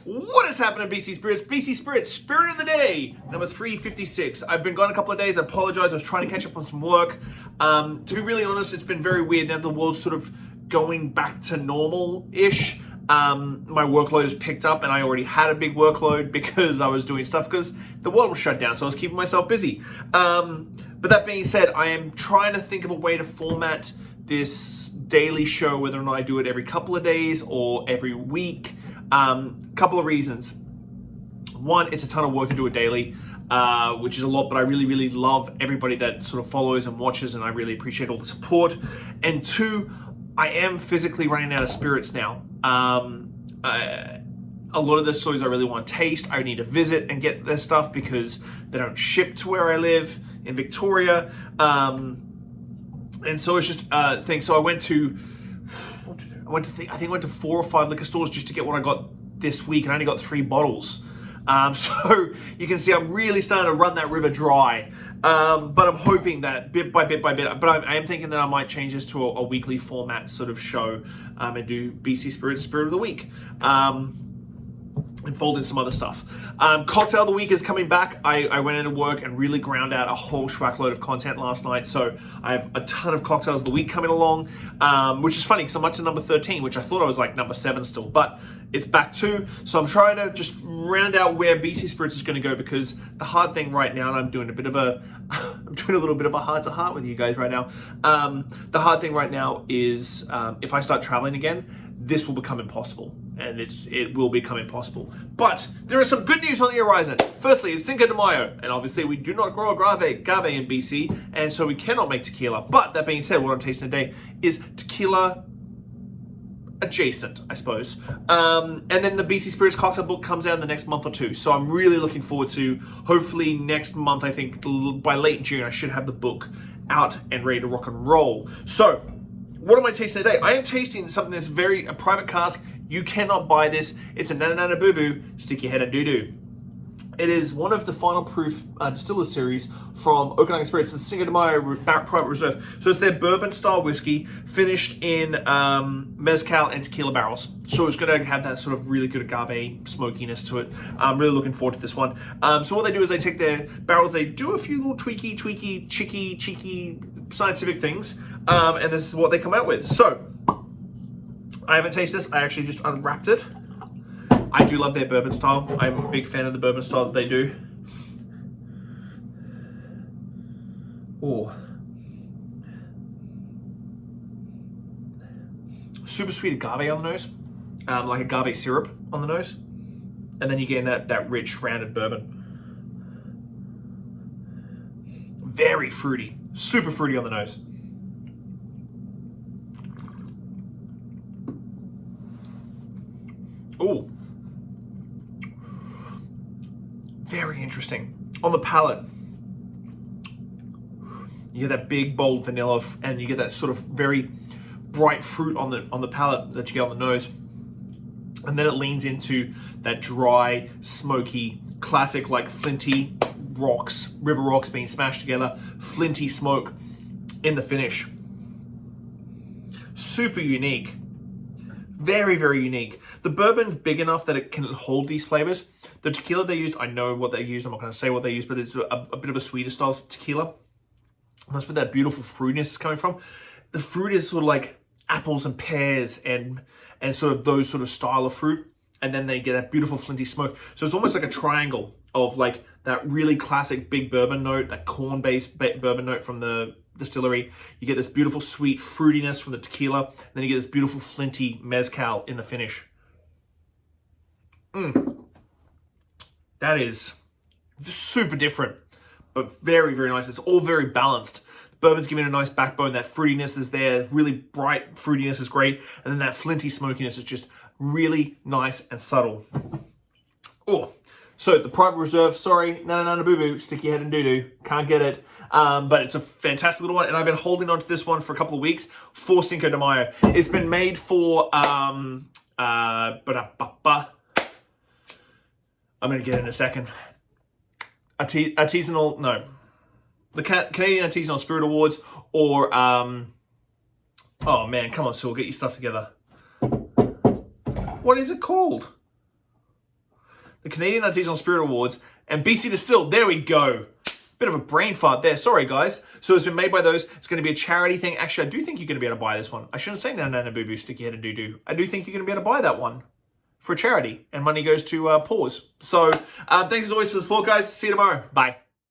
What is happening, BC Spirits? BC Spirits, Spirit of the Day, number 356. I've been gone a couple of days. I apologize. I was trying to catch up on some work. To be really honest, it's been very weird. Now the world's sort of going back to normal-ish. My workload has picked up, and I already had a big workload because I was doing stuff because the world was shut down, so I was keeping myself busy. But that being said, I am trying to think of a way to format this daily show, whether or not I do it every couple of days or every week. Couple of reasons. One, it's a ton of work to do it daily, which is a lot, but I really, really love everybody that sort of follows and watches, and I really appreciate all the support. And two, I am physically running out of spirits now. A lot of the stores I really want to taste, I need to visit and get their stuff because they don't ship to where I live in Victoria. And so it's just a thing. So I went to 4 or 5 liquor stores just to get what I got this week, and I only got 3 bottles. So you can see I'm really starting to run that river dry. But I'm hoping that bit by bit, but I am thinking that I might change this to a weekly format sort of show, and do BC Spirits Spirit of the Week. And fold in some other stuff. Cocktail of the Week is coming back. I went into work and really ground out a whole schwackload of content last night, so I have a ton of Cocktails of the Week coming along, which is funny because I'm up to number 13, which I thought I was like number 7 still, but it's back 2, so I'm trying to just round out where BC Spirits is going to go, because the hard thing right now, and I'm doing a little bit of a heart-to-heart with you guys right now, the hard thing right now is if I start traveling again, this will become impossible, and it will become impossible. But there is some good news on the horizon. Firstly, it's Cinco de Mayo, and obviously we do not grow agave in BC, and so we cannot make tequila. But that being said, what I'm tasting today is tequila adjacent, I suppose. And then the BC Spirits cocktail book comes out in the next month or 2. So I'm really looking forward to, hopefully next month, I think by late June, I should have the book out and ready to rock and roll. So what am I tasting today? I am tasting something that's a private cask. You cannot buy this. It's a Nana Boo Boo, stick your head and doo-doo. It is one of the final proof distillers series from Okanagan Spirits, the Cinco de Mayo Private Reserve. So it's their bourbon style whiskey finished in mezcal and tequila barrels. So it's going to have that sort of really good agave smokiness to it. I'm really looking forward to this one. So what they do is they take their barrels, they do a few little tweaky, cheeky scientific things, and this is what they come out with. So I haven't tasted this. I actually just unwrapped it. I do love their bourbon style. I'm a big fan of the bourbon style that they do. Oh. Super sweet agave on the nose. Like agave syrup on the nose. And then you get that rich, rounded bourbon. Very fruity. Super fruity on the nose. Oh. Very interesting. On the palate, you get that big, bold vanilla, and you get that sort of very bright fruit on the palate that you get on the nose. And then it leans into that dry, smoky, classic like flinty rocks, river rocks being smashed together, flinty smoke in the finish. Super unique. Very, very unique. The bourbon's big enough that it can hold these flavors. The tequila they used, I know what they used. I'm not going to say what they used, but it's a bit of a sweeter style tequila. And that's where that beautiful fruitiness is coming from. The fruit is sort of like apples and pears and sort of those sort of style of fruit. And then they get that beautiful flinty smoke. So it's almost like a triangle of like that really classic big bourbon note, that corn-based bourbon note from the distillery. You get this beautiful sweet fruitiness from the tequila. And then you get this beautiful flinty mezcal in the finish. That is super different, but very, very nice. It's all very balanced. Bourbon's giving it a nice backbone. That fruitiness is there. Really bright fruitiness is great. And then that flinty smokiness is just really nice and subtle. Oh, so the Private Reserve, sorry, Nana Boo Boo, stick your head and doo-doo. Can't get it. But it's a fantastic little one. And I've been holding on to this one for a couple of weeks for Cinco de Mayo. It's been made for, I'm going to get it in a second. Artisanal, no. The Canadian Artisanal Spirit Awards, or, oh man, come on, Sue, get your stuff together. What is it called? the Canadian Artisanal Spirit Awards, and BC Distilled. There we go. Bit of a brain fart there. Sorry, guys. So it's been made by those. It's going to be a charity thing. Actually, I do think you're going to be able to buy this one. I shouldn't say that, Nana Boo Boo, Sticky Head and Doo Doo. I do think you're going to be able to buy that one for a charity, and money goes to Paws. So thanks as always for the support, guys. See you tomorrow. Bye.